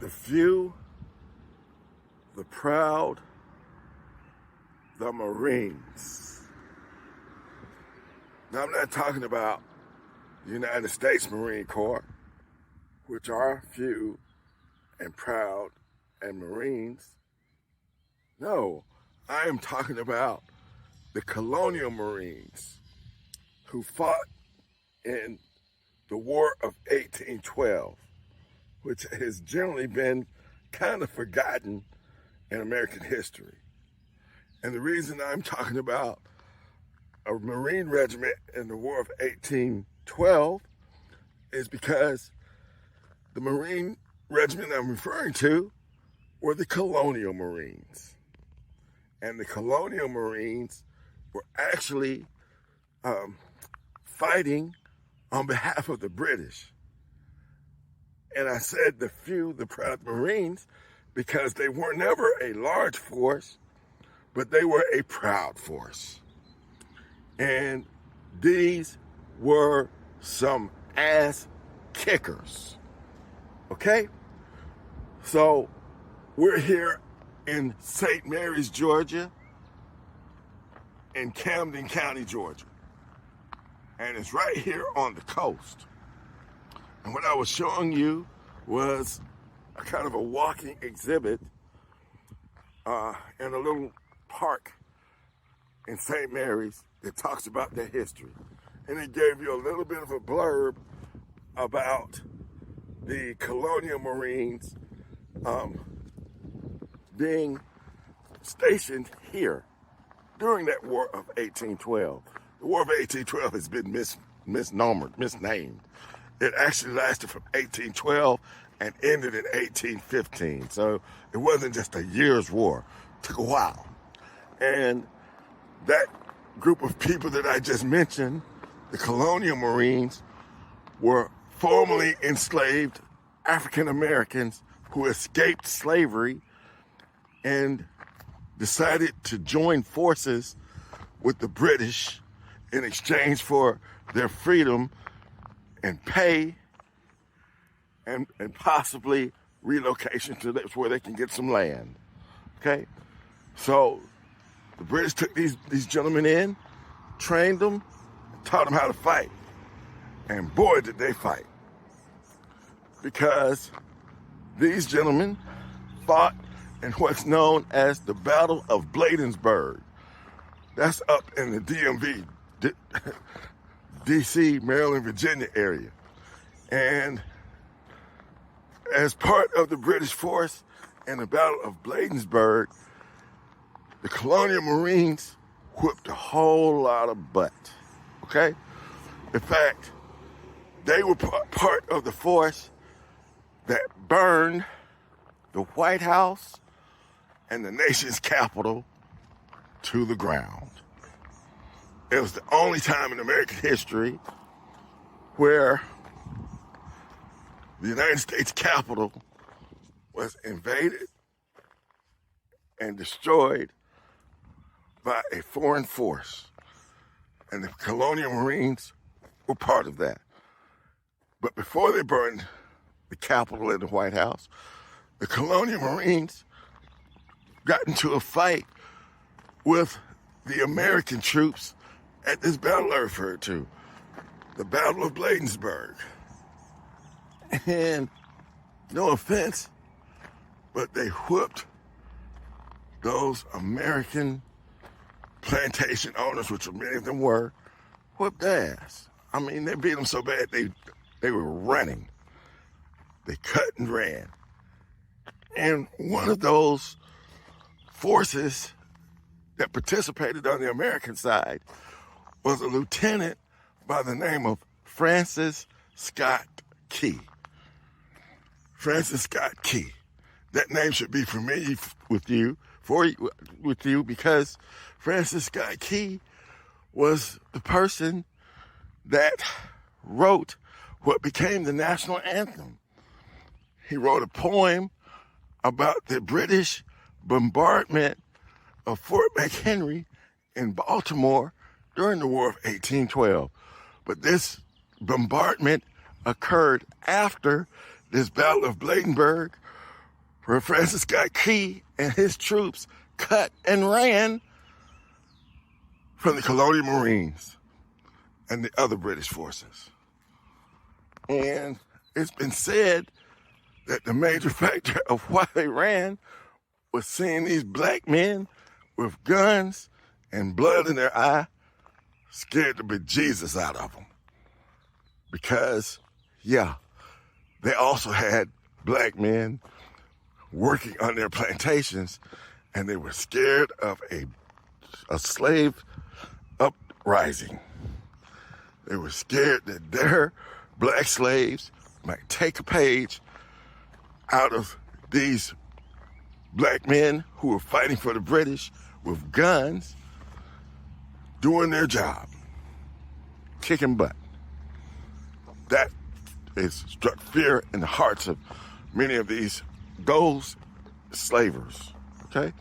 the few, the proud, the Marines. Now, I'm not talking about the United States Marine Corps, which are few and proud and Marines. No, I am talking about the Colonial Marines who fought in the War of 1812, which has generally been kind of forgotten in American history. And the reason I'm talking about a Marine regiment in the War of 1812 is because the Marine regiment I'm referring to were the Colonial Marines. And the Colonial Marines were actually fighting on behalf of the British. And I said the few, the proud Marines, because they were never a large force, but they were a proud force. And these were some ass kickers. Okay? So we're here in St. Mary's, Georgia, in Camden County, Georgia. And it's right here on the coast. And what I was showing you was a kind of a walking exhibit in a little park in St. Mary's that talks about their history. And it gave you a little bit of a blurb about the Colonial Marines being stationed here during that War of 1812. The War of 1812 has been misnamed. It actually lasted from 1812 and ended in 1815. So it wasn't just a year's war. It took a while. And that group of people that I just mentioned, the Colonial Marines, were formerly enslaved African Americans who escaped slavery and decided to join forces with the British in exchange for their freedom and pay and possibly relocation to where they can get some land. Okay? So the British took these gentlemen in, trained them, taught them how to fight. And boy, did they fight. Because these gentlemen fought in what's known as the Battle of Bladensburg. That's up in the DMV, DC, Maryland, Virginia area. And as part of the British force in the Battle of Bladensburg, the Colonial Marines whipped a whole lot of butt, okay? In fact, they were part of the force that burned the White House and the nation's capital to the ground. It was the only time in American history where the United States Capitol was invaded and destroyed by a foreign force. And the Colonial Marines were part of that. But before they burned the Capitol and the White House, the Colonial Marines got into a fight with the American troops at this battle I referred to, the Battle of Bladensburg. And no offense, but they whooped those American plantation owners, which many of them were, whooped ass. I mean, they beat them so bad they were running. They cut and ran. And one of those forces that participated on the American side was a lieutenant by the name of Francis Scott Key. Francis Scott Key. That name should be familiar with you because Francis Scott Key was the person that wrote what became the national anthem. He wrote a poem about the British bombardment of Fort McHenry in Baltimore during the War of 1812. But this bombardment occurred after this Battle of Bladensburg, where Francis Scott Key and his troops cut and ran from the Colonial Marines and the other British forces. And it's been said that the major factor of why they ran was seeing these black men with guns and blood in their eye scared the bejesus out of them. Because, yeah, they also had black men working on their plantations, and they were scared of a slave uprising. They were scared that their black slaves might take a page out of these black men who were fighting for the British with guns, doing their job, kicking butt. That has struck fear in the hearts of many of those slavers, okay?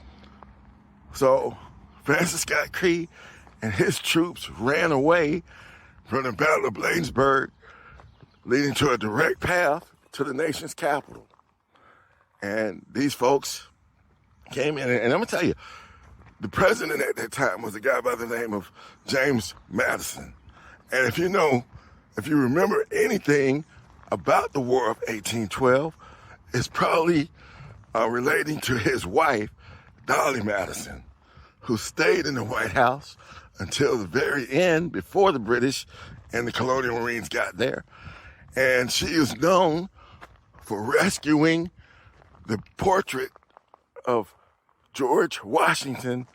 So Francis Scott Key and his troops ran away from the Battle of Bladensburg, leading to a direct path to the nation's capital. And these folks came in, and I'm gonna tell you, the president at that time was a guy by the name of James Madison. And if you remember anything about the War of 1812, it's probably relating to his wife, Dolly Madison, who stayed in the White House until the very end, before the British and the Colonial Marines got there. And she is known for rescuing the portrait of George Washington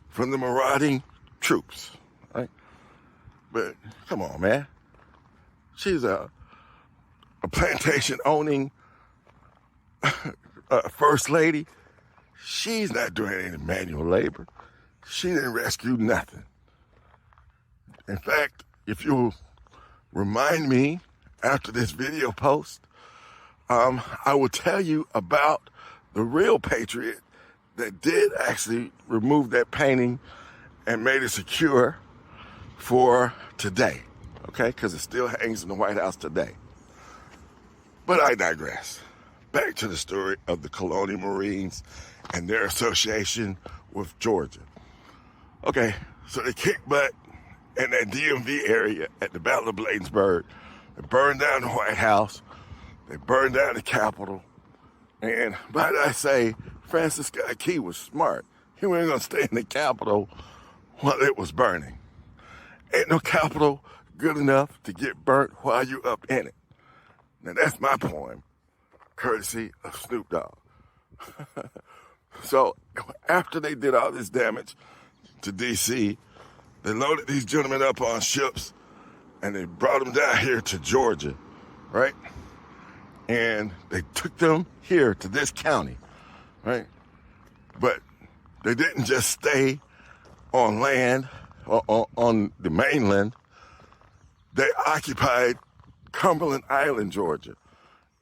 from the marauding troops, right? But come on, man. She's a plantation-owning first lady. She's not doing any manual labor. She didn't rescue nothing. In fact, if you'll remind me after this video post, I will tell you about the real patriot that did actually remove that painting and made it secure for today, okay? Because it still hangs in the White House today. But I digress. Back to the story of the Colonial Marines and their association with Georgia. Okay, so they kicked butt in that DMV area at the Battle of Bladensburg. They burned down the White House. They burned down the Capitol. And might I say, Francis Scott Key was smart. He wasn't going to stay in the Capitol while it was burning. Ain't no Capitol good enough to get burnt while you up in it. Now that's my poem, courtesy of Snoop Dogg. So after they did all this damage to D.C., they loaded these gentlemen up on ships and they brought them down here to Georgia, right? And they took them here to this county, right? But they didn't just stay on land, or on the mainland. They occupied Cumberland Island, Georgia.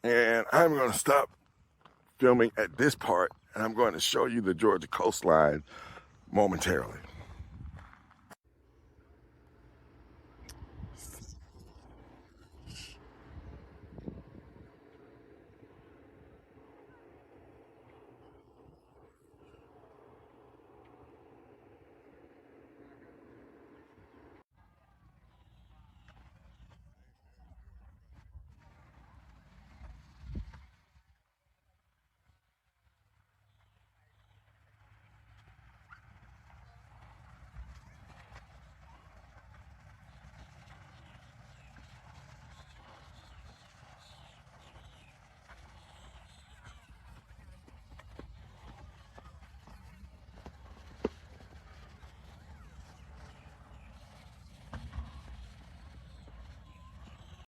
And I'm going to stop filming at this part, and I'm going to show you the Georgia coastline momentarily.